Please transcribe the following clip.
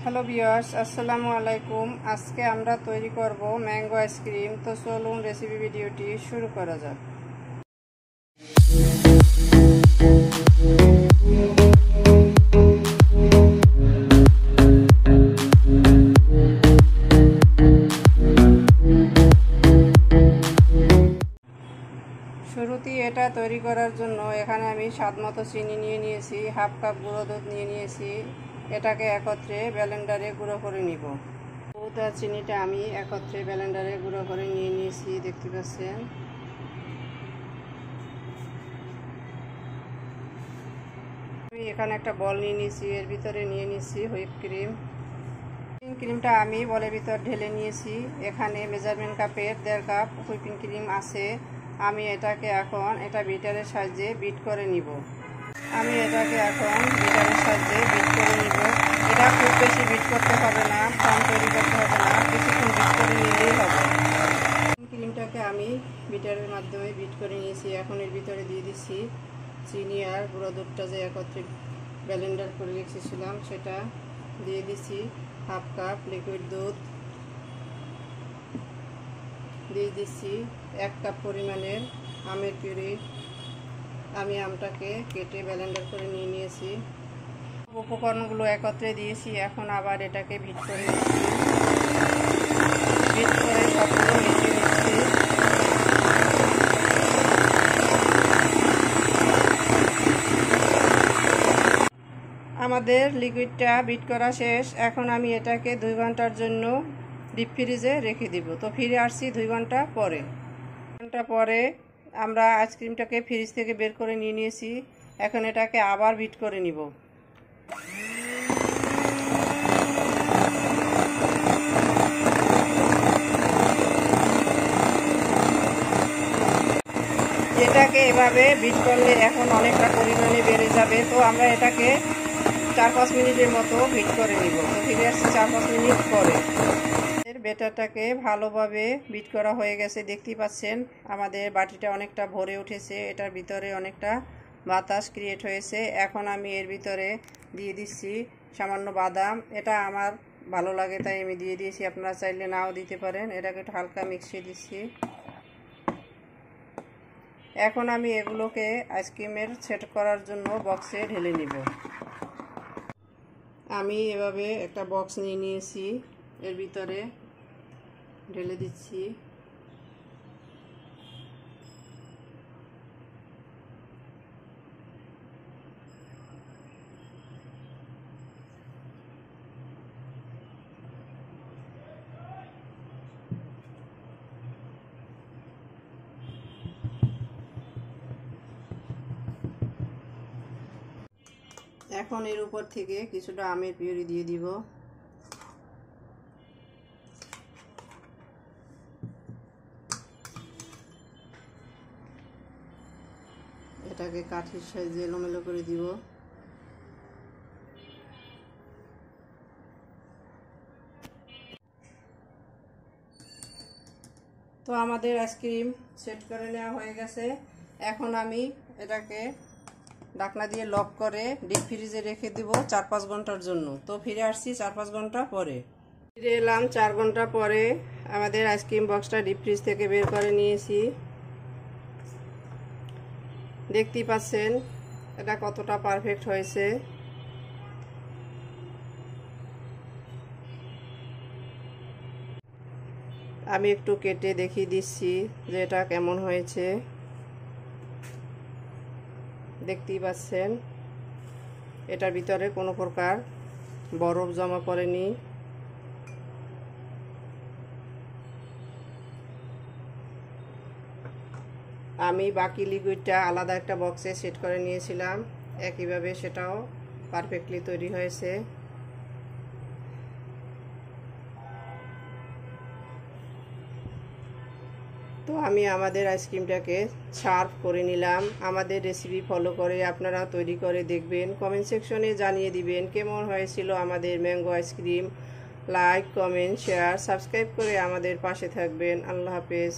Hello viewers, আসসালামু আলাইকুম। আজকে আমরা তৈরি করব ম্যাঙ্গো আইসক্রিম। তো চলুন রেসিপি ভিডিওটি শুরু করা যাক। শুরুতেই এটা তৈরি করার জন্য এখানে আমি স্বাদমতো চিনি নিয়ে নিয়েছি, হাফ কাপ গুঁড়ো দুধ নিয়ে নিয়েছি। এটাকে একত্রে ব্লেন্ডারে গুঁড়ো করে নিব। দুধ আর চিনিটা আমি একত্রে ব্লেন্ডারে গুঁড়ো করে নিয়ে নিয়েছি, দেখতে পাচ্ছেন। আমি এখানে একটা বল নিয়ে নিয়েছি, এর ভিতরে নিয়ে নিয়েছি হুইপ ক্রিম। ক্রিমটা আমি বলের ভিতর ঢেলে নিয়েছি। এখানে মেজারমেন্ট কাপের 1.5 কাপ হুইপিং ক্রিম আছে। আমি এটাকে এখন বিটারের সাহায্যে বিট করে নিব। এটা খুব বেশি বিট করতে হবে না, ফর্ম তৈরি করতে হবে না, কিছুক্ষণ বিট করে নিলেই হবে। ক্রিমটাকে আমি বিটারের মাধ্যমে বিট করে নিয়েছি। এখন এর ভিতরে দিয়ে দিচ্ছি চিনি আর গুঁড়ো দুধটা যে একত্রে ব্লেন্ডার করে রেখেছিলাম, সেটা দিয়ে দিচ্ছি। হাফ কাপ লিকুইড দুধ দিয়ে দিচ্ছি। 1 কাপ পরিমাণের আমের পিউরি। আমি আমটাকে কেটে ব্লেন্ডার করে নিয়ে নিয়েছি। উপকরণগুলো একত্রে দিয়েছি। এখন আবার এটাকে বিট করে নিচ্ছি। বিট করে সবগুলো মিশিয়ে নিচ্ছি। আমাদের লিকুইডটা বিট করা শেষ। এখন আমি এটাকে 2 ঘন্টার জন্য ডিপ ফ্রিজে রেখে দিব। তো ফিরে আসছি 2 ঘন্টা পরে। আমরা আইসক্রিমটাকে ফ্রিজ থেকে বের করে নিয়ে নিয়েছি। এখন এটাকে আবার বিট করে নিব। এটাকে এভাবে বিট করলে এখন অনেকটা পরিমাণে বেড়ে যাবে। তো আমরা এটাকে 4-5 মিনিটের মতো বিট করে নিব। তো ফিরে আসছি 4-5 মিনিট পরে। ব্যাটারটাকে ভালোভাবে বিট করা হয়ে গেছে, দেখতেই পাচ্ছেন। আমাদের বাটিটা অনেকটা ভরে উঠেছে, এটার ভিতরে অনেকটা বাতাস ক্রিয়েট হয়েছে। এখন আমি এর ভিতরে দিয়ে দিচ্ছি সামান্য বাদাম। এটা আমার ভালো লাগে তাই আমি দিয়ে দিয়েছি, আপনারা চাইলে নাও দিতে পারেন। এটাকে একটু হালকা মিশিয়ে দিচ্ছি। এখন আমি এগুলোকে আইসক্রিমের সেট করার জন্য বক্সে ঢেলে নিব। আমি এভাবে একটা বক্স নিয়ে নিয়েছি, এর ভিতরে ঢেলে দিচ্ছি। এখন এর উপর থেকে কিছুটা আমের পিউরি দিয়ে দিব। এটাকে কাঠির সাহায্যে এলোমেলো করে দিব। তো আমাদের আইসক্রিম সেট করে নেওয়া হয়ে গেছে। এখন আমি এটাকে ঢাকনা দিয়ে লক করে ডিপ ফ্রিজে রেখে দিব 4-5 ঘন্টার জন্য। তো ফিরে আসছি 4-5 ঘন্টা পরে। ফিরে এলাম 4 ঘন্টা পরে। আমাদের আইসক্রিম বক্সটা ডিপ ফ্রিজ থেকে বের করে নিয়েছি, দেখতেই পাচ্ছেন এটা কতটা পারফেক্ট হয়েছে। আমি একটু কেটে দেখিয়ে দিচ্ছি যে এটা কেমন হয়েছে, দেখতেই পাচ্ছেন। এটার ভিতরে কোনো প্রকার বরফ জমা পড়েনি। আমি বাকি লিকুইডটা আলাদা একটা বক্সে সেট করে নিয়েছিলাম, একইভাবে সেটাও পারফেক্টলি তৈরি হয়েছে। তো আমি আমাদের আইসক্রিমটাকে সার্ভ করে নিলাম। আমাদের রেসিপি ফলো করে আপনারা তৈরি করে দেখবেন, কমেন্ট সেকশনে জানিয়ে দিবেন কেমন হয়েছিল আমাদের mango ice cream. Like, comment, share, subscribe করে আমাদের পাশে থাকবেন। আল্লাহ হাফেজ।